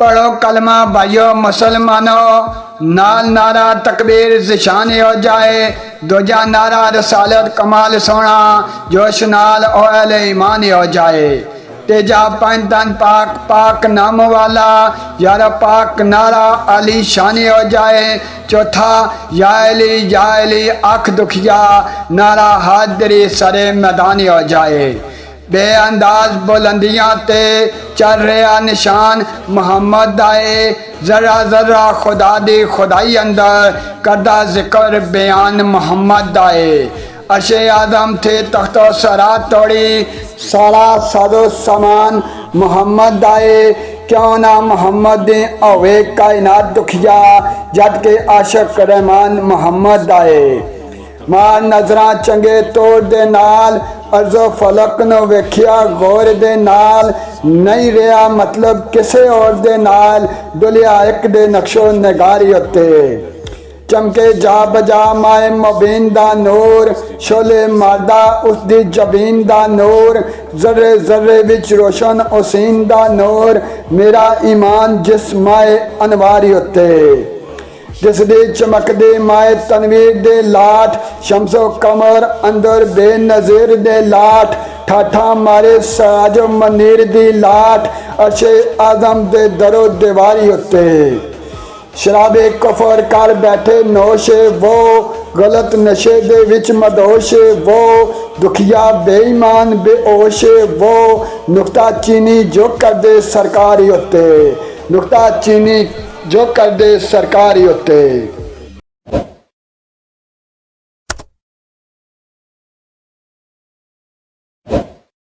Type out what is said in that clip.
पढ़ो कलमा भाइयों मुसलमानों, नाल नारा तकबीर जिशान हो जाए, दूजा नारा रसालत कमाल सोना जोश नाल ओहल ईमान हो जाए। तेजा पंज तन पाक पाक नाम वाला यार पाक नारा अली शानी हो जाए। चौथा या अली अख दुखिया नारा हादरी सरे मैदानी हो जाए। बेअंदाज बुलंदियां ते चल रहा निशान मुहम्मद आए, जरा जरा खुदा दी खुदाई अंदर करदा जिक्र बयान मुहम्मद आए। अशे आदम थे तख्तो सरा तोड़ी सारा सादो समान मुहम्मद आए। क्यों ना मुहम्मद होवे कायनात दुखिया जद के आशिक रहमान मुहम्मद आए। मार नजरा चंगे तोड़ दे नाल अर्जो फलक न वेखिया गौर दे नाल, नहीं रहा मतलब किसे और दे नाल दुलिया एक दे नक्शो नगारी उत्ते। चमके जा बजा माए मुबीन दा नूर, शोले मारदा उसदी जबीन दा नूर, जर्रे जर्रे विच रोशन हुसैन दा नूर, मेरा ईमान जिस माए अनवारी उत्ते। जिस दे चमकदे माए तनवीर दे लाठ, शमसो कमर अंदर बेनज़ीर दे लाठ, ठाठा मारे साजो मनीर दी लाठ, अर्शे आदम दे दरो दीवारी उत्ते। शराबे कफर कर बैठे नोशे वो, गलत नशे दे विच मदोशे वो, दुखिया बेईमान बेओशे वो, नुक्ता चीनी जो कर दे सरकारी उत्ते, नुक्ता चीनी जो कर दे सरकारी उत्ते।